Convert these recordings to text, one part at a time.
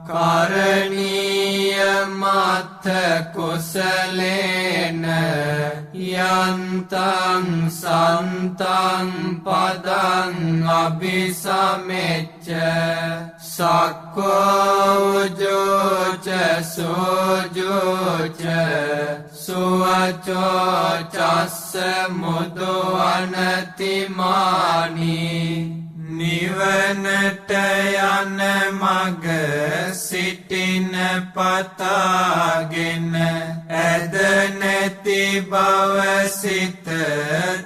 කරණීයමත්ථ කුසලේන යන්තං සන්තං පදං අபிසමෙච්ච සක්ඛෝජෝච සෝජෝච සුවචෝ චස්ස මුදවනතිමානි නිවනට යන මග සිටින පතාගෙන ඇද නැති බව සිත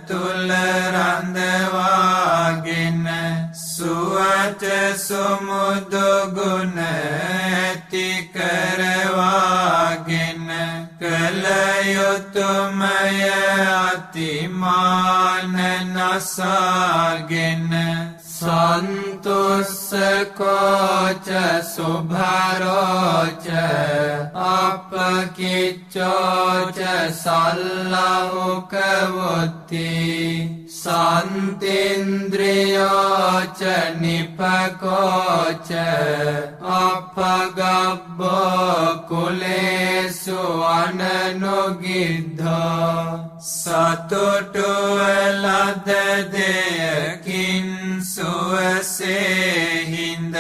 තුල රඳවාගෙන සුවච සුමුදු ගුණ ඇති කරවාගෙන කල යුතුයමය අතිමාන නසාගෙන සන්තුස්සකෝච සුභරෝච අපකිච්චෝච සල්ලහුකවොත්ති සන්තින්ද්‍රියෝච නිපකෝච අපගබ්බෝ කුලේසු අනනුගිද්ධෝ සතුටුව ලද දෙයකින් සුවසේ හිඳ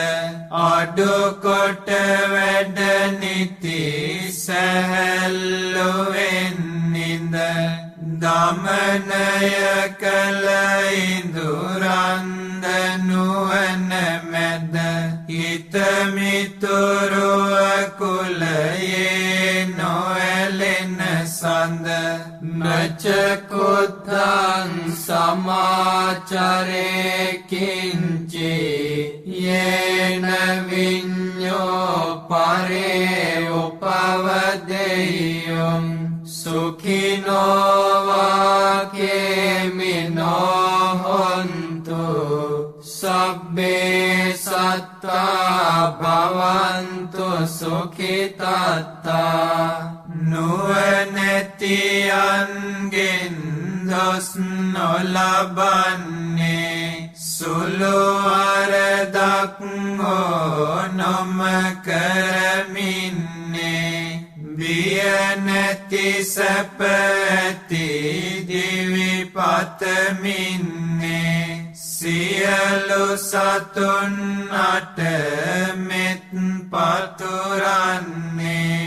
අඩුකොට වැඩ නිති සැහැල්ලුවෙන් නිඳ දමනය කළ ඉඳුරන්ද නුවණ මැද හිතමිතුරුව කුලයේ නොඇලෙන සඳ නචකුත්තං සමාචරේ කිංචි යේන විඤ්ඤෝ පරේ උපවදෙය්‍යං සුඛිනෝ වාකේමිනෝ හොන්තු සබ්බේ සත්තා භවන්තු සුඛිතත්තා නුවණැතියන්ගෙන් දොස් නොලබන්නේ සුළු වරදක් හෝ නොම කරමින්නේ බිය නැති සැප ඇති දිවි පතමින්නේ සියලු සතුන් අට මෙත් පතුරන්නේ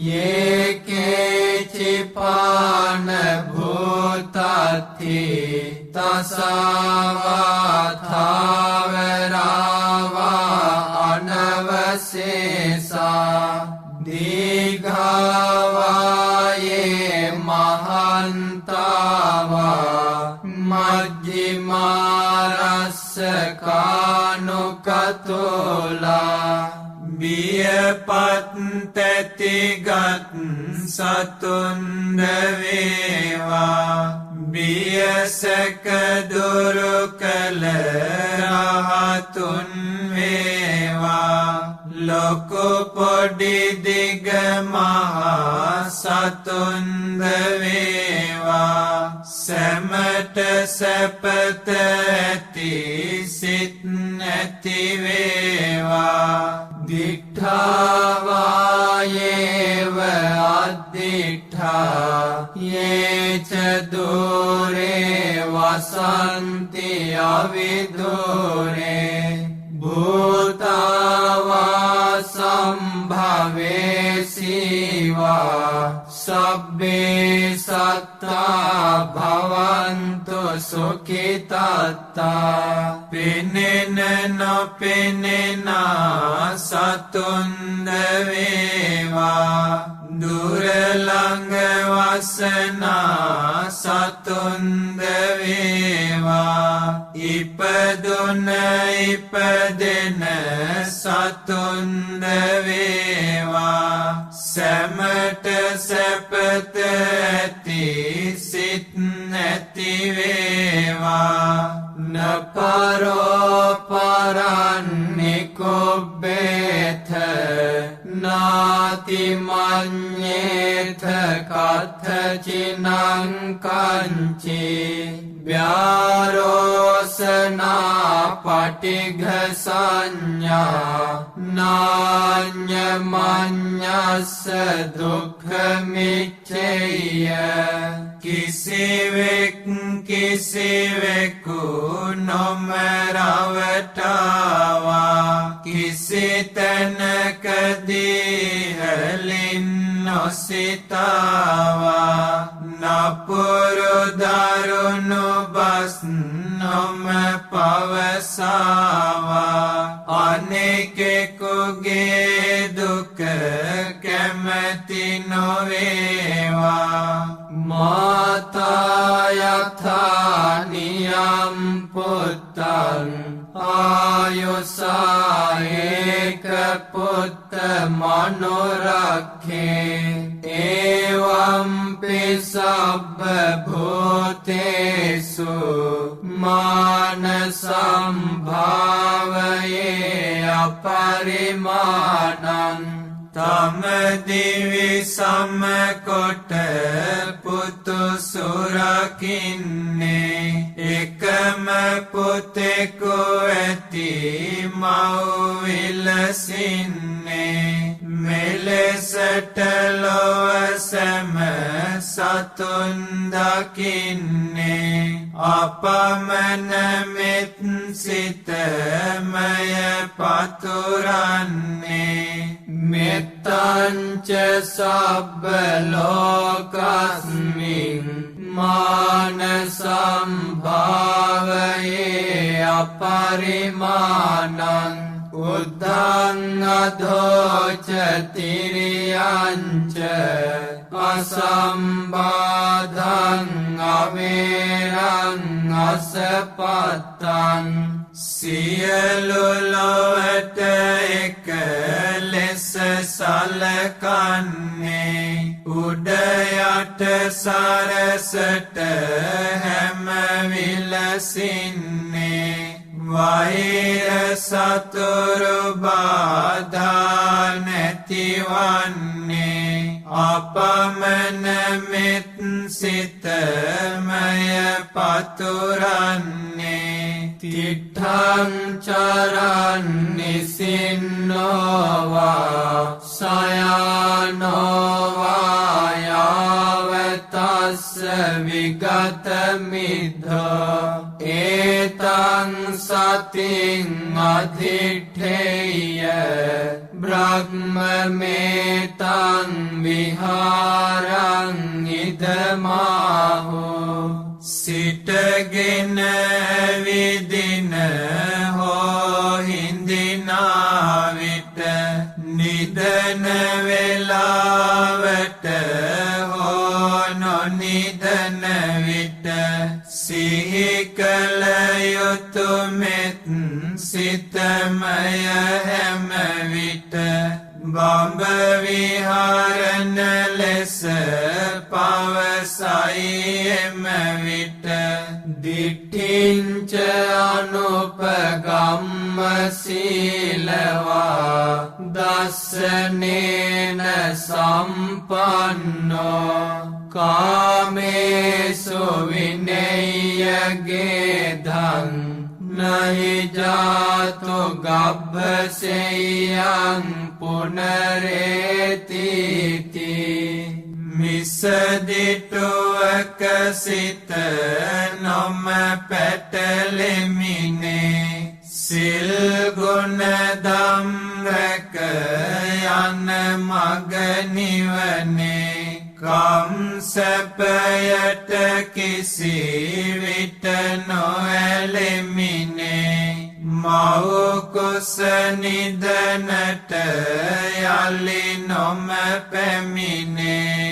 යේකේචිපාන භූතත්ති තසාවාථාවරාවා අනවසේසා දීඝාවායේ මහන්තාවා මජ්ජිමාරස්සකානුකතෝලා බියපත් තැතිගත් සතුන්ද වේවා බියසක දුරු කළ රහතුන් වේවා ලොකු පොඩි දිග මහා සතුන්ද වේවා සැමට සැපත ඇති සිත් නැති වේවා දිඨාවායේව අද්දිඨා යේච දූරේ වසන්ති අවිදූරේ භූතාවා සම්භවේසීවා සබ්බේ සත්තා භවන්තු සුඛිතත්තා පෙනෙන නොපෙනෙන සතුන්ද වේවා දුර ළඟ වසනා සතුන්ද වේවා ඉපදුන ඉපදෙන සතුන්ද වේවා සැමට සැපත ඇති සිත් නැති වේවා නපරෝ පරන්නිකුබ්බේත නාති මඤ්ඤේත කත්තචිනං කංචි व्यारोसना पटिघ संज्ञा नान्यमन्यस्य दुःखमिच्छेय किसिवेकु නොමරවටාවා කිසි තැනකදී හැලින් නොසිතාවා නපුරු දරුණු බස් නොම පවසාවා අනෙකෙකුගේ දුක කැමති නොවේවා මාතා යථා නියම් පුත්තං ආයුසායේක පුත්ත මනෝරක්ඛේ එවම්පි සබ්බ භූතේසු මාන සම්භාවයේ අපරිමාණං තම දිවි සමකොට පුතු සුරකින්නේ එකම පුතෙකු ඇති මව් විලසින්නේ මෙලෙසට ලොව සැම සතුන් දකින්නේ අපමණ මෙත් සිතමය පතුරන්නේ මෙත්තංච සබ්බ ලෝකස්මින් මාන සම්භාවයේ අපරිමාණං උද්ධං අධෝච තිරියංච අසම්බාධං අවේරං අසපත්තං සියලු ලොවට එක ලෙස සලකන්නේ උඩ යට සරසට හැම විලසින්නේ වෛර සතුරු බාධා නැතිවන්නේ අපමණ මෙත් සිතමය පතුරන්නේ තිට්ඨං චරන් නිසින්නෝවා සයානෝවා යාවතස්ස විගත මිද්ධා ඒතං සතින් අධිඨේය බ්‍රහ්මමේතං විහාරං ඉදමාහෝ සිටගෙන විදින හෝ හිඳිනා විට නිදන වෙලාවට හෝ නොනිදන විට සිහි කළ යුතු මෙත් සිතමය හැම විට බඹ විහාරණ ලෙස පවසයි එම විට දිට්ඨිංච අනුපගම්ම සීලවා දස්සනේන සම්පන්නෝ කාමේසු විනේයගේ ධං නහි ජාතු ගබ්බසෙයං පුනරේතිති මිසදිටුවක සිත නොම පැටලෙමිනේ සිල් ගුණ දම් රැක යන මග නිවනේ කම් සැපයට කිසි විට නොඇලෙමිනේ මව් කුස නිදනට යලි නොම පැමිණේ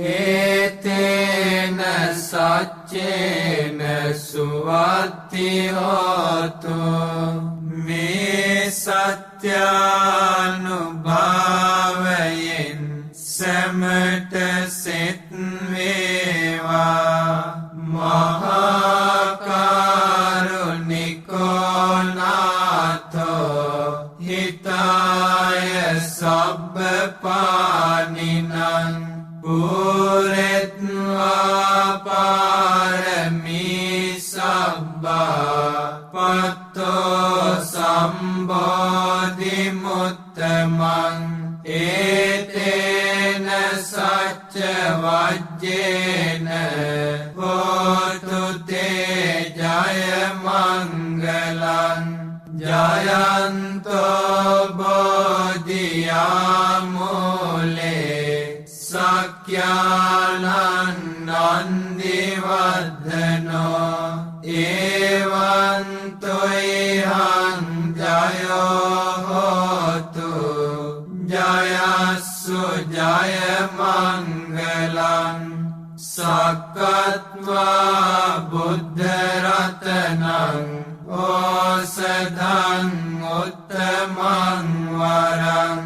ඒතේන සච්චේන සුවත්ති හෝතු මේ සත්‍යානුභාවයෙන් සැමට සෙත් වේවා මහා කරුණිකෝ නාථෝ හිතාය සබ්බ පානිනං පුරෙත්වා පාරමී කිමුත්තමං ඒතේන සච්ච වජ්ජේන හෝතු තේ ජය මංගලං ජයන්තෝ බෝධියාමූලේ සක්ඛ්‍යානං නන්දිවර්ධනෝ එවන්තොයිහං ජයෝ හෝතු ජයස්සු ජය මංගලං සක්කත්වා බුද්ධරතනං ඕසධං උත්තමං වරං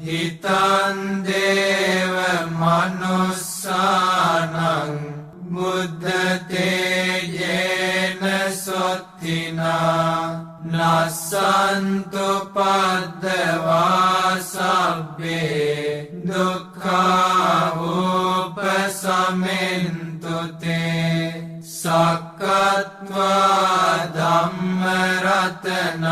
හිතං දේව මනුස්සානං බුද්ධ තේජේන සොත්තිනා නස්සන්තු පද්දවා සබ්බේ දුක්ඛා උපසමෙන්තු තේ සක්කත්වා ධම්මරතනං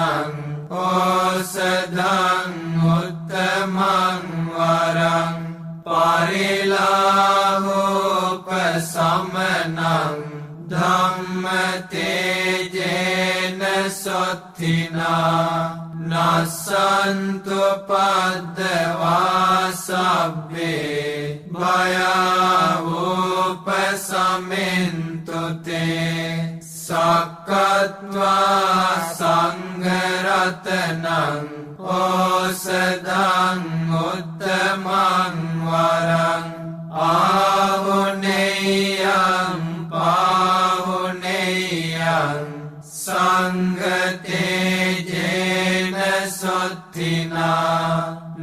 ඕසධං උත්තමං වරං පරිලාහෝපසමනං ධම්ම තේජේන සොත්තිනා නස්සන්තු පද්දවා සබ්බේ භයාවෝපසමෙන්තු තේ සක්කත්වා සංඝරතනං ඕසධං උත්තමං වරං ආහුනේයං පාහුනේයං සංඝතේජේන සොත්තිනා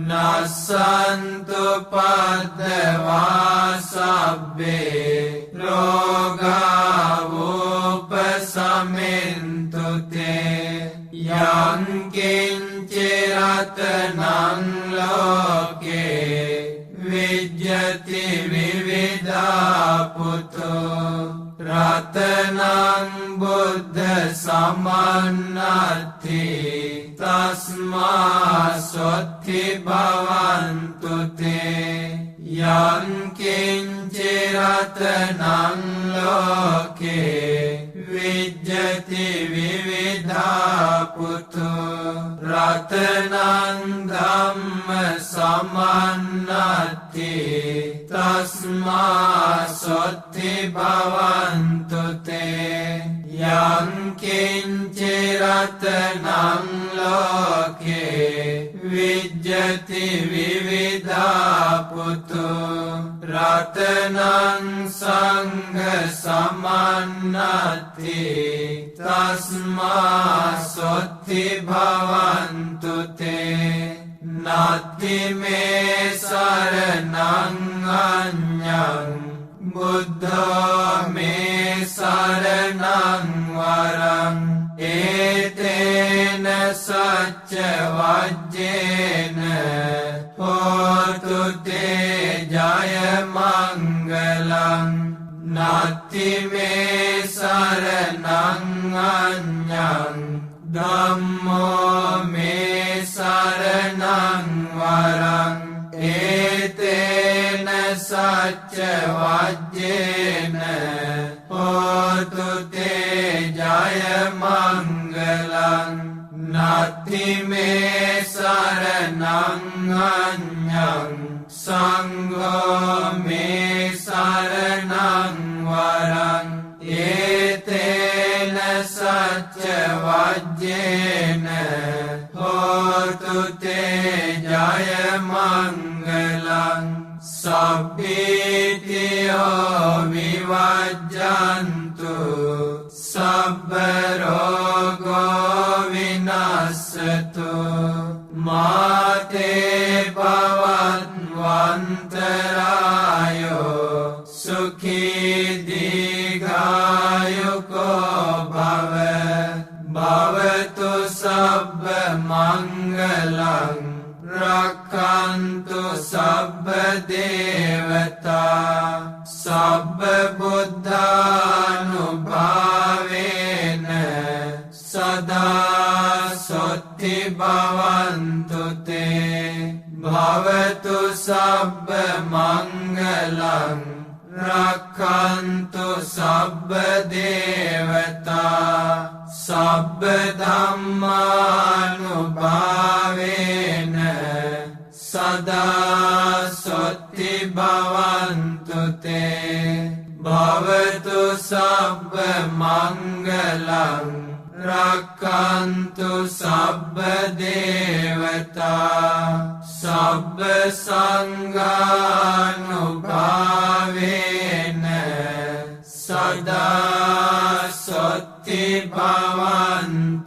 නස්සන්තු පද්දවා සබ්බේ රෝගාවෝපසමෙන්තු තේ යං කිංචිරතනං ලෝකේ විජ්ජති විවිධා පුතෝ රතනං බුද්ධ සමන්නත්ති තස්මා සොත්ති භවන්තු තේ යං කිංචිරතනං ලෝකේ විජ්ජති විවිධා පුතෝ රතනං ධම්ම සමන්නත්ති තස්මා සොත්ති භවන්තු තේ යං කිංචිරතනං ලෝකේ විජ්ජති විවිධා පුතෝ රතනං සංඝ සමන්නත්ති තස්මා සොත්ති භවන්තු තේ නත්ති මේ සරණං අඤ්ඤං බුද්ධෝ මේ සරණං වරං ඒතේන සච්ච වජ්ජේන හෝතු තේ ජය මංගලං නත්ති මේ සරණං අඤ්ඤං ධම්මෝ මේ සරණං වරං ඒතේන සච්ච වජ්ජේන හෝතු තේ ජය මංගලං නත්ති මේ සරණං අඤ්ඤං සංඝෝ මේ සරණං වරං ඒතේන සච්ච වජ්ජේන හෝතු තේ ජය මංගලං සබ්බීතියෝ විවජ්ජන්තු සබ්බ රෝගෝ විනස්සතු මාතේ භවන්වන්තරායෝ සුඛී දීඝායුකෝ භව භවතු සබ්බ මංගලං රක්ඛන්තු සබ්බ දේවතා සබ්බ බුද්ධානුභාවේන සදා සොත්ති භවන්තු තේ භවතු සබ්බ මංගලං රක්ඛන්තු සබ්බ දේවතා සබ්බ ධම්මානුභාවේන සදා සොත්ති භවන්තු තේ භවතු සබ්බ මංගලං රක්ඛන්තු සබ්බ දේවතා සබ්බ සංඝානුභාවේන සදා සොත්ති භවන්තු